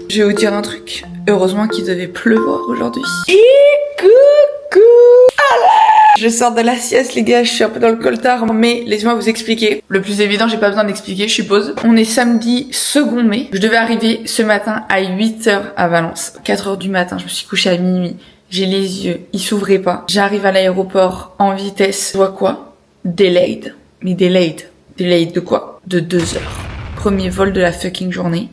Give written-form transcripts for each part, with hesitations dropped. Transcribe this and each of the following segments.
Je vais vous dire un truc. Heureusement qu'il devait pleuvoir aujourd'hui. Et coucou. Je sors de la sieste les gars, je suis un peu dans le coltard, mais laissez-moi vous expliquer. Le plus évident, j'ai pas besoin d'expliquer, je suppose. On est samedi 2 mai. Je devais arriver ce matin à 8h à Valence. 4h du matin, je me suis couchée à minuit. J'ai les yeux, ils s'ouvraient pas. J'arrive à l'aéroport en vitesse. Je vois quoi? Delayed. Mais delayed. Delayed de quoi? De 2 heures. Premier vol de la fucking journée.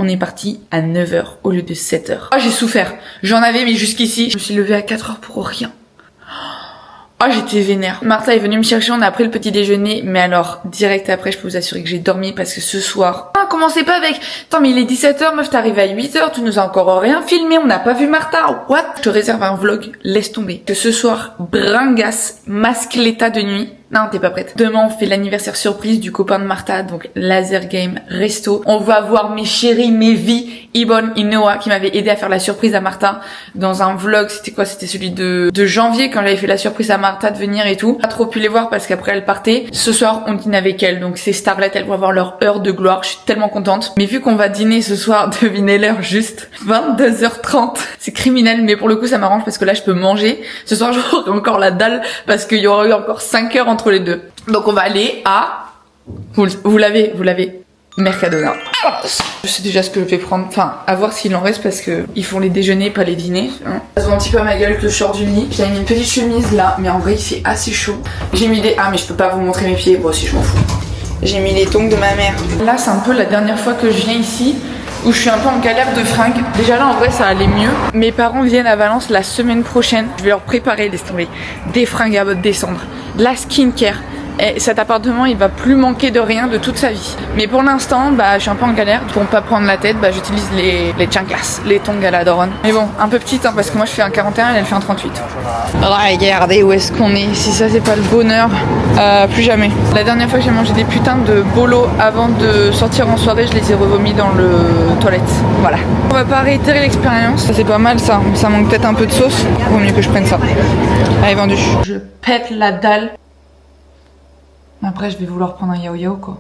On est parti à 9h au lieu de 7h. Oh, j'ai souffert. J'en avais, mais jusqu'ici, je me suis levée à 4h pour rien. Oh, j'étais vénère. Martha est venue me chercher, on a pris le petit déjeuner, mais alors, direct après, je peux vous assurer que j'ai dormi parce que ce soir... Ah, commencez pas avec... Attends, mais il est 17h, meuf, t'es arrivée à 8h, tu nous as encore rien filmé, on n'a pas vu Martha, what? Je te réserve un vlog, laisse tomber. Que ce soir, bringasse, masque l'état de nuit. Non, t'es pas prête. Demain, on fait l'anniversaire surprise du copain de Martha, donc laser game, resto. On va voir mes chéris, mes vies, Ibon et Noah, qui m'avaient aidé à faire la surprise à Martha dans un vlog. C'était quoi? C'était celui de janvier, quand j'avais fait la surprise à Martha de venir et tout. Pas trop pu les voir parce qu'après elle partait. Ce soir, on dîne avec elle, donc ces starlets, elles vont avoir leur heure de gloire. Je suis tellement contente. Mais vu qu'on va dîner ce soir, devinez l'heure, juste 22h30. C'est criminel, mais pour le coup, ça m'arrange parce que là, je peux manger. Ce soir, j'aurai encore la dalle parce qu'il y aura eu encore 5 heures entre les deux. Donc on va aller à... Vous l'avez. Mercadona. Je sais déjà ce que je vais prendre. Enfin, à voir s'il en reste parce que ils font les déjeuners, pas les dîners. Ça se voit un petit peu à ma gueule que je sors du lit. J'avais mis une petite chemise là, mais en vrai il fait assez chaud. J'ai mis des... Ah mais je peux pas vous montrer mes pieds. Bon si je m'en fous. J'ai mis les tongs de ma mère. Là c'est un peu la dernière fois que je viens ici où je suis un peu en galère de fringues. Déjà là en vrai ça allait mieux. Mes parents viennent à Valence la semaine prochaine. Je vais leur préparer, laisse tomber, des fringues à descendre, de la skincare. Et cet appartement il va plus manquer de rien de toute sa vie. Mais pour l'instant bah je suis un peu en galère. Pour ne pas prendre la tête bah j'utilise les chanclas, les tongs à la Doron. Mais bon un peu petite hein, parce que moi je fais un 41 et elle fait un 38. Regardez où est-ce qu'on est. Si ça c'est pas le bonheur, plus jamais. La dernière fois que j'ai mangé des putains de bolo avant de sortir en soirée, je les ai revomis dans le toilette. Voilà. On va pas réitérer l'expérience. Ça c'est pas mal ça. Ça manque peut-être un peu de sauce. Vaut mieux que je prenne ça. Allez vendu. Je pète la dalle. Après je vais vouloir prendre un yao yao quoi.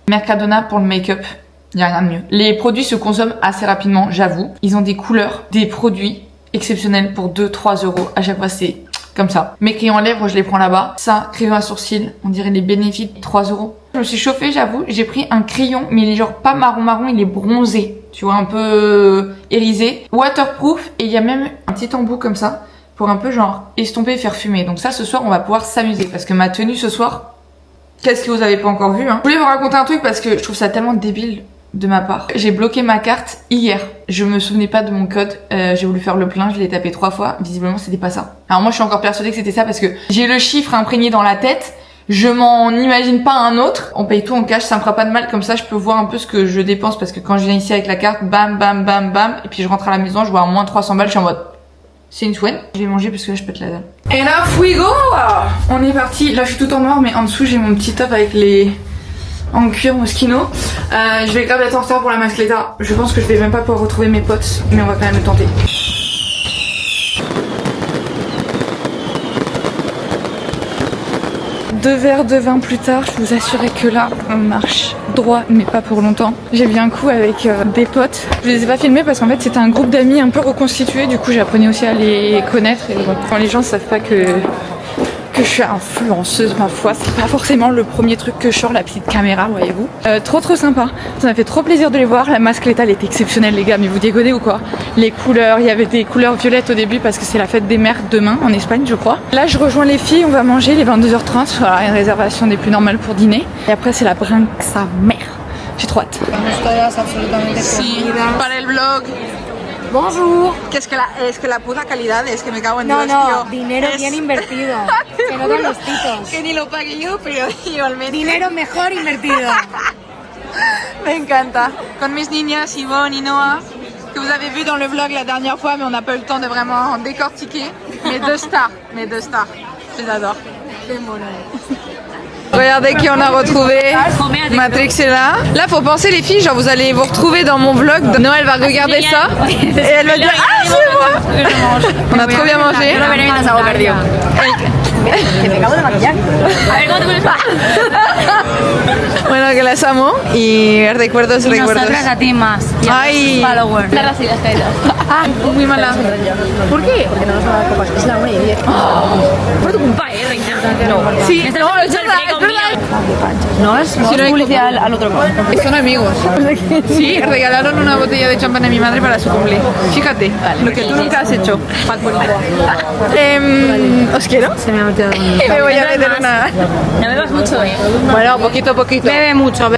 Mercadona pour le make-up, y a rien de mieux. Les produits se consomment assez rapidement, j'avoue. Ils ont des couleurs, des produits exceptionnels pour 2-3 euros. À chaque fois c'est comme ça. Mes crayons à lèvres je les prends là-bas. Ça, crayon à sourcils, on dirait les bénéfices, 3 euros. Je me suis chauffée j'avoue, j'ai pris un crayon mais il est genre pas marron, il est bronzé. Tu vois, un peu irisé. Waterproof et il y a même un petit embout comme ça pour un peu genre estomper et faire fumer. Donc ça ce soir on va pouvoir s'amuser parce que ma tenue ce soir... Qu'est-ce que vous avez pas encore vu hein. Je voulais vous raconter un truc parce que je trouve ça tellement débile de ma part. J'ai bloqué ma carte hier. Je me souvenais pas de mon code. J'ai voulu faire le plein, je l'ai tapé 3 fois. Visiblement c'était pas ça. Alors moi je suis encore persuadée que c'était ça parce que j'ai le chiffre imprégné dans la tête. Je m'en imagine pas un autre. On paye tout en cash, ça me fera pas de mal. Comme ça je peux voir un peu ce que je dépense parce que quand je viens ici avec la carte, bam bam bam bam. Et puis je rentre à la maison, je vois à moins 300 balles, je suis en mode... C'est une chouette. Je vais manger parce que là je pète la dalle. Et là, we go! On est parti. Là je suis tout en noir mais en dessous j'ai mon petit top avec les... en cuir Moschino. Je vais grave être en retard pour la mascleta. Je pense que je vais même pas pouvoir retrouver mes potes. Mais on va quand même le tenter. 2 verres de vin plus tard, je vous assurais que là, on marche droit, mais pas pour longtemps. J'ai bu un coup avec des potes. Je les ai pas filmés parce qu'en fait, c'était un groupe d'amis un peu reconstitué. Du coup, j'apprenais aussi à les connaître. Et bon, quand les gens savent pas que je suis influenceuse, ma foi, c'est pas forcément le premier truc que je sors, la petite caméra, voyez-vous. Trop sympa. Ça m'a fait trop plaisir de les voir. La mascleta, elle était exceptionnelle, les gars, mais vous déconnez ou quoi? Les couleurs, il y avait des couleurs violettes au début parce que c'est la fête des mères demain en Espagne, je crois. Là, je rejoins les filles, on va manger les 22h30. Voilà, une réservation des plus normales pour dîner. Et après, c'est la brinque sa mère. J'ai trop hâte. Si, para el vlog. Bonjour. Es que la puta calidad es que me cago en No, Dios, no, tío. dinero bien invertido. Se notan los titos. Que ni lo pague yo, pero igualmente. Dinero mejor invertido. Me encanta. Con mis niñas, Yvonne et Noah, que vous avez vu dans le vlog la dernière fois, mais on n'a pas eu le temps de vraiment décortiquer. Mes deux stars. Je les adore. Qué mono. Regardez qui on a retrouvé. Matrix est là. Là, faut penser les filles, genre vous allez vous retrouver dans mon vlog. Noël va regarder ça et elle va dire ah c'est moi. On a trop bien mangé. Bueno, que la amo y recuerdos, Y recuerdos. nosotras a ti más. Y a Ay. tus followers. Ah, muy mala. ¿Por qué? Porque no nos va a dar copas. Es la 1:10. Por tu culpa, reina. No. Sí, Me no, estás es verdad, es verdad. No es publicidad al otro lado. Son amigos. Sí, regalaron una botella de champán a mi madre para su cumple. Fíjate, lo que tú nunca has hecho. ¿Os quiero? Se me ha metido Me voy a meter una... No bebas mucho, Bueno, poquito a poquito. Bebe mucho.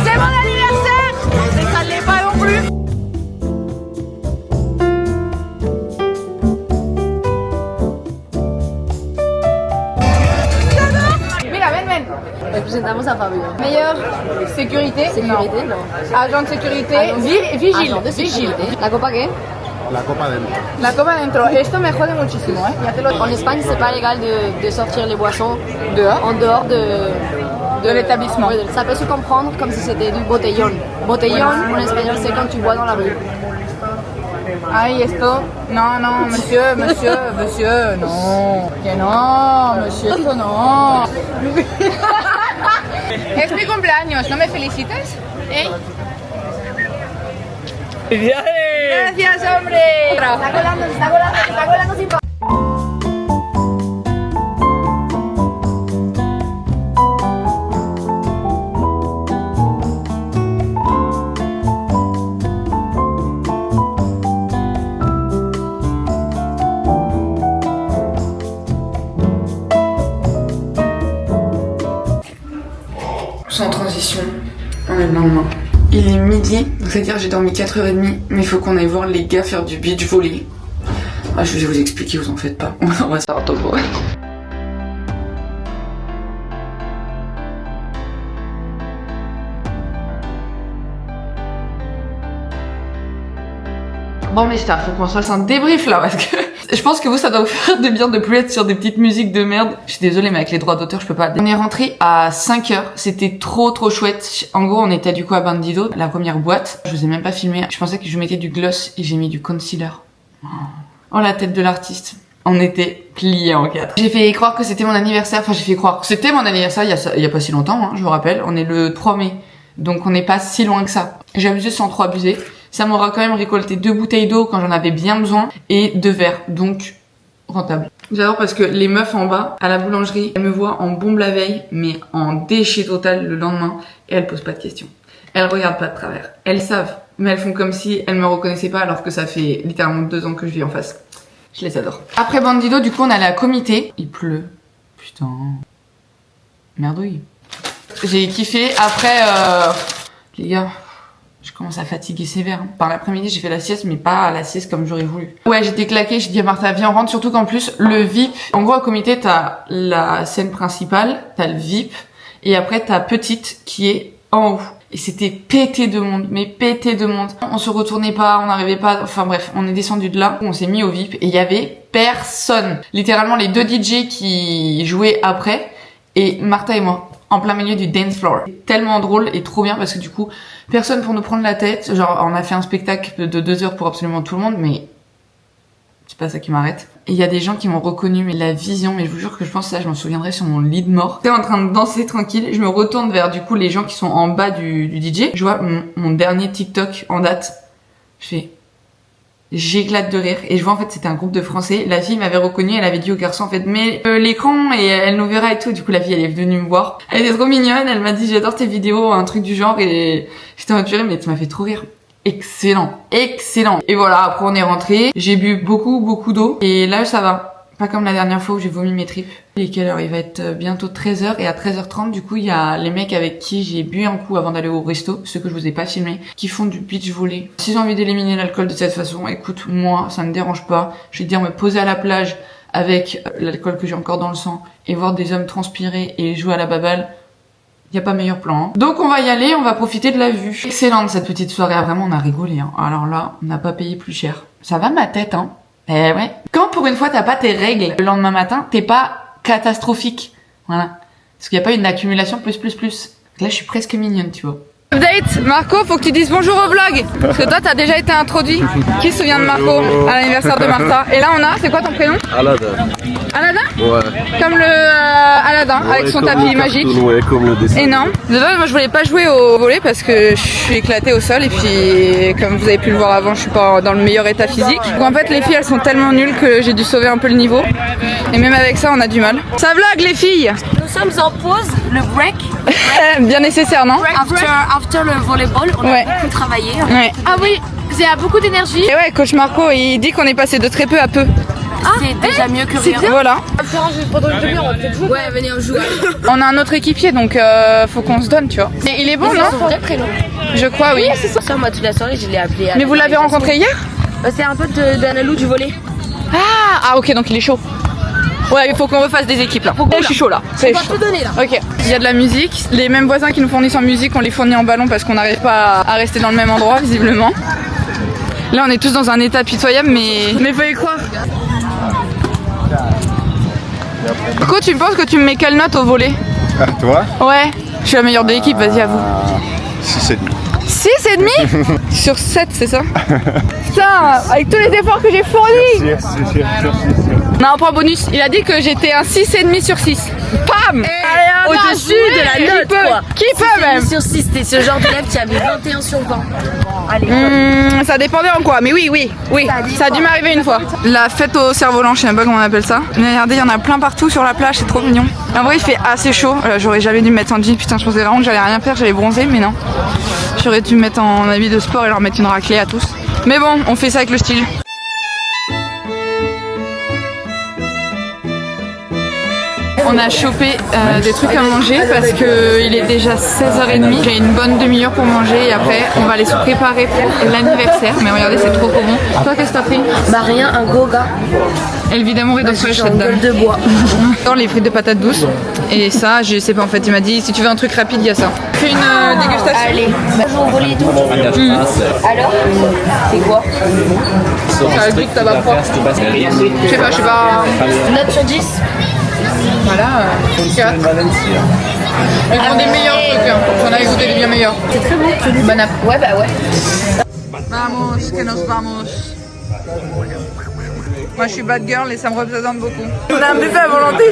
C'est mon anniversaire! Ne s'allez pas non plus! Mira, ven, ven. Les presentamos a Fabio. Meilleure sécurité. Sécurité, Non. no. Agent de sécurité. Vigile. Agent de sécurité. ¿La copa qué? La copa dentro. La copa dentro. Esto me jode muchísimo, ¿eh? Ya te lo En Espagne, c'est pas légal de sortir les boissons dehors. en dehors De l'établissement. Oui, ça peut se comprendre comme si c'était du botellón. Botellón, en espagnol, c'est quand tu bois dans la rue. Ay, esto. No, no, monsieur, monsieur, monsieur. No. Que no, monsieur, esto no. Es mi cumpleaños, ¿no me felicites? ¿Eh? Gracias, hombre. Está colando sin pagar. Sans transition, on est le lendemain. Il est midi, donc c'est-à-dire j'ai dormi 4h30, mais il faut qu'on aille voir les gars faire du beach volley. Ah, je vais vous expliquer, vous en faites pas. On va se faire topo. Bon mais ça, faut qu'on se fasse un débrief là parce que je pense que vous ça doit vous faire de bien de plus être sur des petites musiques de merde. Je suis désolée mais avec les droits d'auteur je peux pas. On est rentré à 5h, c'était trop chouette. En gros on était du coup à Bandido, la première boîte. Je vous ai même pas filmé, je pensais que je mettais du gloss et j'ai mis du concealer. Oh la tête de l'artiste. On était pliés en quatre. J'ai fait croire que c'était mon anniversaire, enfin j'ai fait croire que c'était mon anniversaire il y a pas si longtemps, hein, je vous rappelle. On est le 3 mai, donc on n'est pas si loin que ça. J'ai abusé sans trop abuser. Ça m'aura quand même récolté 2 bouteilles d'eau quand j'en avais bien besoin et 2 verres, donc rentable. J'adore parce que les meufs en bas, à la boulangerie, elles me voient en bombe la veille, mais en déchet total le lendemain, et elles posent pas de questions. Elles regardent pas de travers. Elles savent, mais elles font comme si elles me reconnaissaient pas alors que ça fait littéralement 2 ans que je vis en face. Je les adore. Après Bandido, du coup, on allait à Comité. Il pleut. Putain. Merdouille. J'ai kiffé. Après, les gars... Je commence à fatiguer sévère. Par l'après-midi, j'ai fait la sieste, mais pas la sieste comme j'aurais voulu. Ouais, j'étais claquée, j'ai dit à Martha, viens, on rentre, surtout qu'en plus, le VIP, en gros, à Comité, t'as la scène principale, t'as le VIP, et après, t'as petite, qui est en haut. Et c'était pété de monde, mais pété de monde. On se retournait pas, on n'arrivait pas, enfin bref, on est descendu de là, on s'est mis au VIP, et il y avait personne. Littéralement, les 2 DJ qui jouaient après, et Martha et moi. En plein milieu du dance floor. Tellement drôle et trop bien parce que du coup, personne pour nous prendre la tête. Genre, on a fait un spectacle de 2 heures pour absolument tout le monde, mais c'est pas ça qui m'arrête. Et il y a des gens qui m'ont reconnu, mais la vision, mais je vous jure que je pense que ça, je m'en souviendrai sur mon lit de mort. J'étais en train de danser tranquille, je me retourne vers du coup les gens qui sont en bas du DJ. Je vois mon dernier TikTok en date. Je fais... J'éclate de rire et je vois en fait c'était un groupe de Français. La fille m'avait reconnu, elle avait dit au garçon en fait mais l'écran et elle nous verra et tout. Du coup la fille elle est venue me voir. Elle était trop mignonne, elle m'a dit j'adore tes vidéos, un truc du genre et j'étais en purée mais tu m'as fait trop rire. Excellent, excellent. Et voilà après on est rentré, j'ai bu beaucoup d'eau et là ça va. Pas comme la dernière fois où j'ai vomi mes tripes. Il est quelle heure? Il va être bientôt 13h et à 13h30 du coup il y a les mecs avec qui j'ai bu un coup avant d'aller au resto, ceux que je vous ai pas filmés, qui font du beach volley. Si j'ai envie d'éliminer l'alcool de cette façon, écoute moi ça me dérange pas. Je vais te dire me poser à la plage avec l'alcool que j'ai encore dans le sang et voir des hommes transpirer et jouer à la baballe. Y a pas meilleur plan. Hein. Donc on va y aller, on va profiter de la vue. Excellente cette petite soirée, vraiment on a rigolé. Hein. Alors là, on n'a pas payé plus cher. Ça va ma tête hein. Eh ouais. Quand pour une fois t'as pas tes règles le lendemain matin, t'es pas catastrophique. Voilà. Parce qu'il y a pas une accumulation plus. Là je suis presque mignonne, tu vois. Update, Marco, faut que tu dises bonjour au vlog. Parce que toi, t'as déjà été introduit. Qui se souvient de Marco à l'anniversaire de Martha? Et là, on a, c'est quoi ton prénom? Aladin. Aladin? Ouais. Comme le Aladin, Ouais, avec son comme tapis le magique. cartoon, ouais, comme le dessin. Énorme. Désolé, moi je voulais pas jouer au volley parce que je suis éclatée au sol et puis comme vous avez pu le voir avant, je suis pas dans le meilleur état physique. Donc en fait les filles elles sont tellement nulles que j'ai dû sauver un peu le niveau. Et même avec ça on a du mal. Ça vlog les filles. Nous sommes en pause, le break. Bien nécessaire, non? After le volleyball, on a beaucoup travaillé. Ouais. Ah oui, j'ai beaucoup d'énergie. Et ouais, coach Marco il dit qu'on est passé de très peu à peu. C'est déjà mieux que rien. Voilà. Ouais, venez on joue. On a un autre équipier donc faut qu'on se donne, tu vois. Et il est bon, non? Je crois, oui. C'est ça, moi toute la soirée je l'ai appelé. Mais vous l'avez rencontré hier? C'est un pote d'Analou du volley. Ah ok, donc il est chaud. Ouais, il faut qu'on refasse des équipes là. Je suis chaud là. On va tout donner là. Ok. Il y a de la musique. Les mêmes voisins qui nous fournissent en musique, on les fournit en ballon parce qu'on n'arrive pas à rester dans le même endroit visiblement. Là on est tous dans un état pitoyable mais faut y croire. Coco, tu penses que tu me mets quelle note au volley? Ah, toi? Ouais, je suis la meilleure de l'équipe, vas-y à vous. 6,5. 6,5 sur 7, c'est ça? Putain, avec tous les efforts que j'ai fournis. On a un point bonus, il a dit que j'étais un 6,5 sur 6. Pam! Au-dessus de la note quoi. Qui peut même? Sur 6, t'es ce genre d'élève qui avait 21 sur 20. Allez. Ça dépendait en quoi, mais oui, ça a dû m'arriver une fois. La fête au cerf-volant, je sais même pas comment on appelle ça. Mais regardez, il y en a plein partout sur la plage, c'est trop mignon. En vrai, il fait assez chaud. J'aurais jamais dû me mettre en jean, putain, je pensais vraiment que j'allais rien faire, j'allais bronzer, mais non. J'aurais dû me mettre en habit de sport et leur mettre une raclée à tous. Mais bon, on fait ça avec le style. On a chopé des trucs à manger parce que il est déjà 16h30. J'ai une bonne demi-heure pour manger et après on va aller se préparer pour l'anniversaire. Mais regardez, c'est trop bon. Toi, qu'est-ce que t'as pris? Bah rien, un goga. Évidemment, rideau fraîche, cette dame. De bois. Dans les frites de patates douces. Et ça, je sais pas en fait, il m'a dit si tu veux un truc rapide, il y a ça. Fais une dégustation. Allez, bonjour au volley et tout. Alors, c'est quoi? Ça goûte, ça va froid. Je sais pas. Note sur 10. Voilà, 4. Ils font des meilleurs trucs, hein. J'en avais goûté des bien meilleurs. C'est très bon. Bon app. Ouais, bah ouais. Vamos, que nos vamos. Moi je suis bad girl et ça me représente beaucoup. On a un buffet à volonté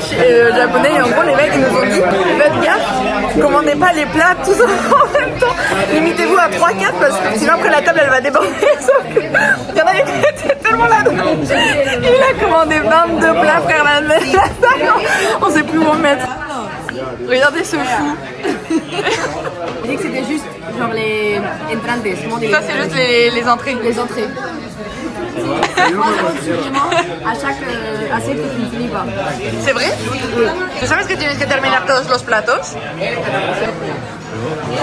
japonais et en gros les mecs ils nous ont dit faites gaffe, commandez pas les plats tous en même temps. Limitez-vous à 3-4 parce que sinon après la table elle va déborder. Sauf que il y en a qui étaient tellement là. Il a commandé 22 plats frère la on sait plus où en mettre. Regardez ce fou. J'ai dit que c'était juste genre les entrantes. Ça c'est juste les entrées. Les entrées. À chaque assiette que tu ne finis pas. ¿C'est vrai? ¿Tú sabes que tienes que terminar todos los platos?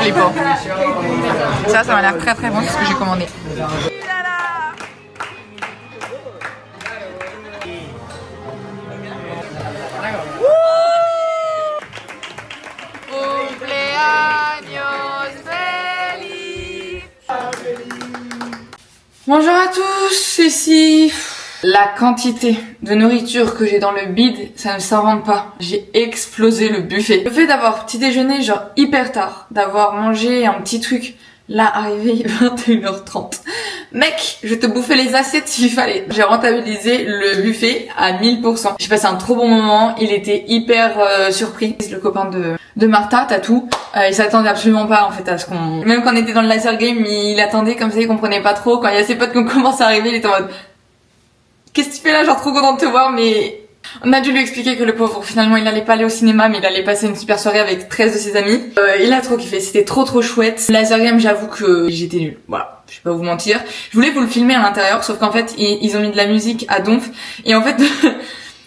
Flippant. Ça m'a l'air très bon, c'est ce que j'ai commandé. Bonjour à tous, ici. La quantité de nourriture que j'ai dans le bide, ça ne s'invente pas. J'ai explosé le buffet. Le fait d'avoir petit déjeuner genre hyper tard, d'avoir mangé un petit truc, là arrivé 21h30. Mec, je te bouffais les assiettes s'il fallait. J'ai rentabilisé le buffet à 1000%. J'ai passé un trop bon moment, il était hyper surpris. Le copain de Martha, Tatou, il s'attendait absolument pas en fait à ce qu'on... Même quand on était dans le laser game, il attendait comme ça, il comprenait pas trop. Quand il y a ses potes qui ont commencé à arriver, il était en mode... Qu'est-ce que tu fais là? Genre trop content de te voir, mais... On a dû lui expliquer que le pauvre, finalement, il allait pas aller au cinéma, mais il allait passer une super soirée avec 13 de ses amis. Il a trop kiffé, c'était trop chouette. Laser game, j'avoue que j'étais nulle. Voilà, je vais pas vous mentir. Je voulais vous le filmer à l'intérieur, sauf qu'en fait, ils ont mis de la musique à donf. Et en fait,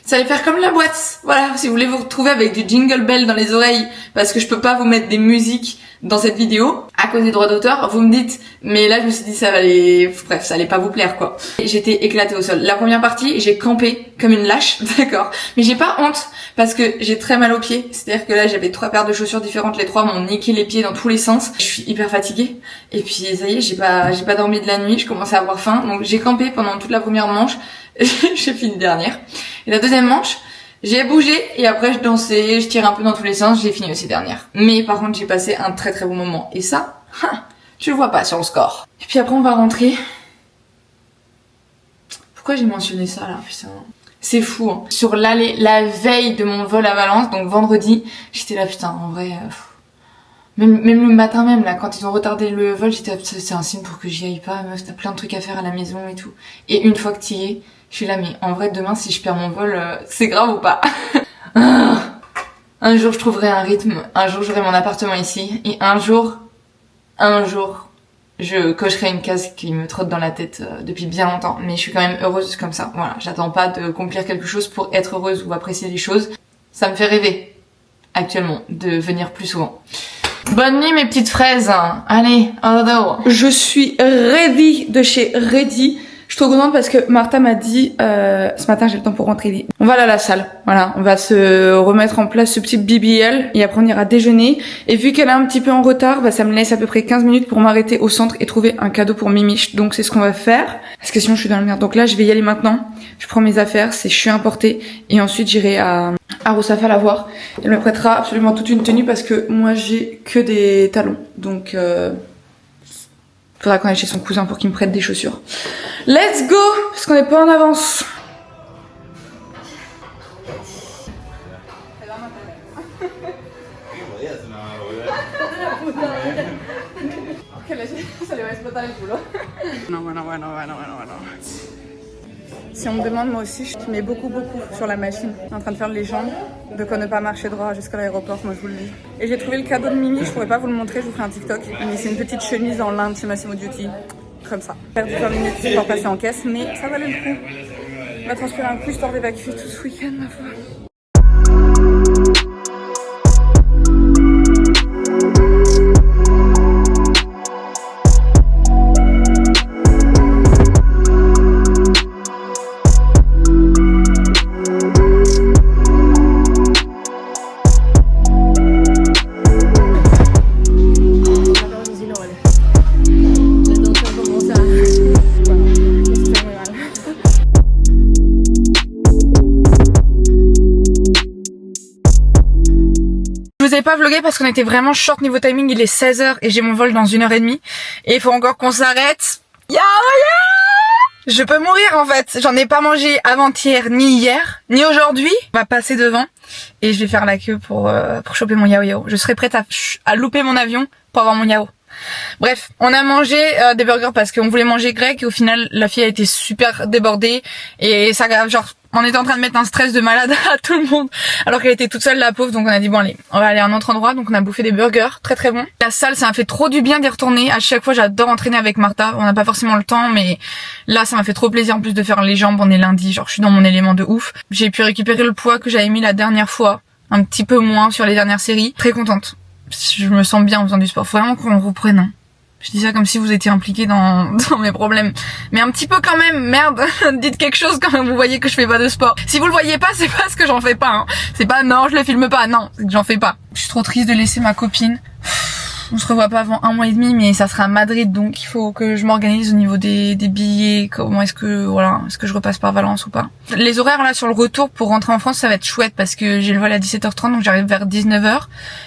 ça allait faire comme la boîte. Voilà, si vous voulez vous retrouver avec du jingle bell dans les oreilles, parce que je peux pas vous mettre des musiques dans cette vidéo, à cause des droits d'auteur, vous me dites, mais là je me suis dit ça allait, bref, ça allait pas vous plaire quoi. J'étais éclatée au sol. La première partie, j'ai campé comme une lâche, d'accord, mais j'ai pas honte, parce que j'ai très mal aux pieds, c'est-à-dire que là j'avais 3 paires de chaussures différentes, les 3 m'ont niqué les pieds dans tous les sens, je suis hyper fatiguée, et puis ça y est, j'ai pas dormi de la nuit, je commençais à avoir faim, donc j'ai campé pendant toute la première manche, j'ai fini dernière, et la deuxième manche, j'ai bougé et après je dansais, je tirais un peu dans tous les sens, j'ai fini aussi dernière. Mais par contre j'ai passé un très bon moment. Et ça, Je le vois pas sur le score. Et puis après on va rentrer. Pourquoi j'ai mentionné ça là, putain? C'est fou, hein. Sur l'aller, la veille de mon vol à Valence, donc vendredi, j'étais là, putain, en vrai... Même le matin même, là, quand ils ont retardé le vol, j'étais là, c'est un signe pour que j'y aille pas, meuf, t'as plein de trucs à faire à la maison et tout. Et une fois que t'y es, je suis là, mais en vrai, demain, si je perds mon vol, c'est grave ou pas? Un jour, je trouverai un rythme, un jour, j'aurai mon appartement ici, et un jour, je cocherai une case qui me trotte dans la tête depuis bien longtemps. Mais je suis quand même heureuse comme ça, voilà. J'attends pas d'accomplir quelque chose pour être heureuse ou apprécier les choses. Ça me fait rêver, actuellement, de venir plus souvent. Bonne nuit mes petites fraises. Allez, au revoir. Je suis ready de chez Ready. Je suis trop contente parce que Martha m'a dit ce matin j'ai le temps pour rentrer. On va aller à la salle, voilà, on va se remettre en place ce petit BBL et après on ira déjeuner. Et vu qu'elle est un petit peu en retard, bah, ça me laisse à peu près 15 minutes pour m'arrêter au centre et trouver un cadeau pour Mimiche. Donc c'est ce qu'on va faire parce que sinon je suis dans la merde. Donc là je vais y aller maintenant. Je prends mes affaires, je suis importée et ensuite j'irai à Roussafa la voir. Elle me prêtera absolument toute une tenue parce que moi j'ai que des talons. Donc faudra qu'on aille chez son cousin pour qu'il me prête des chaussures. Let's go! Parce qu'on n'est pas en avance. Si on me demande, moi aussi, je mets beaucoup sur la machine. Je suis en train de faire les jambes, de quoi ne pas marcher droit jusqu'à l'aéroport, moi je vous le dis. Et j'ai trouvé le cadeau de Mimi, je pourrais pas vous le montrer, je vous ferai un TikTok. Mais c'est une petite chemise en lin chez Massimo Dutti, comme ça. Perdu 20 minutes pour passer en caisse, mais ça valait le coup. On va transpirer un coup histoire d'évacuer tout ce week-end, ma foi. Je vous ai pas vlogué parce qu'on était vraiment short niveau timing, il est 16h et j'ai mon vol dans 1h30 et il faut encore qu'on s'arrête. Je peux mourir en fait, j'en ai pas mangé avant-hier, ni hier, ni aujourd'hui. On va passer devant et je vais faire la queue pour choper mon yao yao. Je serai prête à louper mon avion pour avoir mon yao. Bref, on a mangé des burgers parce qu'on voulait manger grec et au final la fille a été super débordée et ça genre on était en train de mettre un stress de malade à tout le monde alors qu'elle était toute seule la pauvre, donc on a dit bon allez on va aller à un autre endroit, donc on a bouffé des burgers très très bons. La salle ça m'a fait trop du bien d'y retourner, à chaque fois j'adore entraîner avec Martha, on n'a pas forcément le temps mais là ça m'a fait trop plaisir en plus de faire les jambes, on est lundi, genre je suis dans mon élément de ouf. J'ai pu récupérer le poids que j'avais mis la dernière fois, un petit peu moins sur les dernières séries, très contente. Je me sens bien en faisant du sport, faut vraiment qu'on reprenne hein. Je dis ça comme si vous étiez impliqués dans mes problèmes. Mais un petit peu quand même, merde, dites quelque chose quand vous voyez que je fais pas de sport. Si vous le voyez pas, c'est parce que j'en fais pas, hein. C'est pas non, je le filme pas, non, c'est que j'en fais pas. Je suis trop triste de laisser ma copine. On se revoit pas avant 1 mois et demi, mais ça sera à Madrid, donc il faut que je m'organise au niveau des billets, comment est-ce que je repasse par Valence ou pas. Les horaires là sur le retour pour rentrer en France, ça va être chouette parce que j'ai le vol à 17h30, donc j'arrive vers 19h.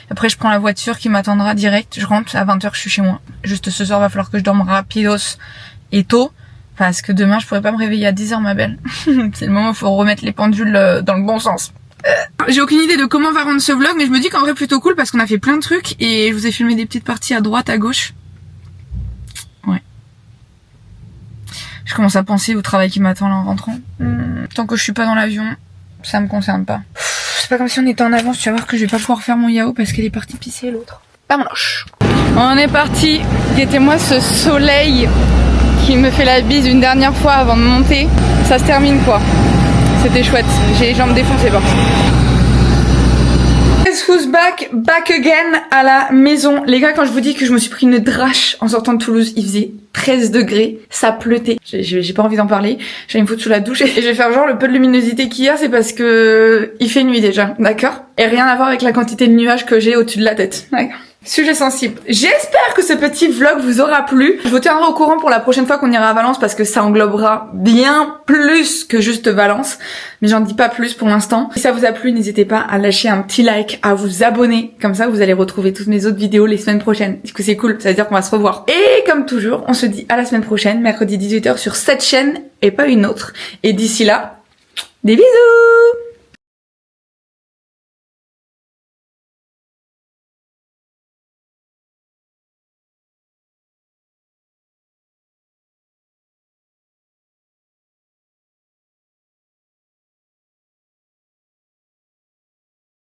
Après je prends la voiture qui m'attendra direct, je rentre à 20h, je suis chez moi. Juste ce soir, va falloir que je dorme rapidos et tôt, parce que demain je pourrais pas me réveiller à 10h ma belle. C'est le moment où il faut remettre les pendules dans le bon sens. J'ai aucune idée de comment va rendre ce vlog, mais je me dis qu'en vrai plutôt cool parce qu'on a fait plein de trucs et je vous ai filmé des petites parties à droite, à gauche. Ouais. Je commence à penser au travail qui m'attend là en rentrant. Tant que je suis pas dans l'avion, ça me concerne pas. C'est pas comme si on était en avance, tu vas voir que je vais pas pouvoir faire mon yao parce qu'elle est partie pisser l'autre. Pas moche. On est parti. Guettez-moi ce soleil qui me fait la bise une dernière fois avant de monter. Ça se termine quoi. C'était chouette, j'ai les jambes défoncées par contre. Guess who's back again à la maison. Les gars, quand je vous dis que je me suis pris une drache en sortant de Toulouse, il faisait 13 degrés, ça pleutait. J'ai pas envie d'en parler, j'allais me foutre sous la douche et je vais faire genre le peu de luminosité qu'il y a, c'est parce que il fait nuit déjà, d'accord? Et rien à voir avec la quantité de nuages que j'ai au-dessus de la tête, d'accord? Sujet sensible. J'espère que ce petit vlog vous aura plu. Je vous tiendrai au courant pour la prochaine fois qu'on ira à Valence parce que ça englobera bien plus que juste Valence. Mais j'en dis pas plus pour l'instant. Si ça vous a plu, n'hésitez pas à lâcher un petit like, à vous abonner. Comme ça, vous allez retrouver toutes mes autres vidéos les semaines prochaines. Du coup, c'est cool. Ça veut dire qu'on va se revoir. Et comme toujours, on se dit à la semaine prochaine, mercredi 18h sur cette chaîne et pas une autre. Et d'ici là, des bisous!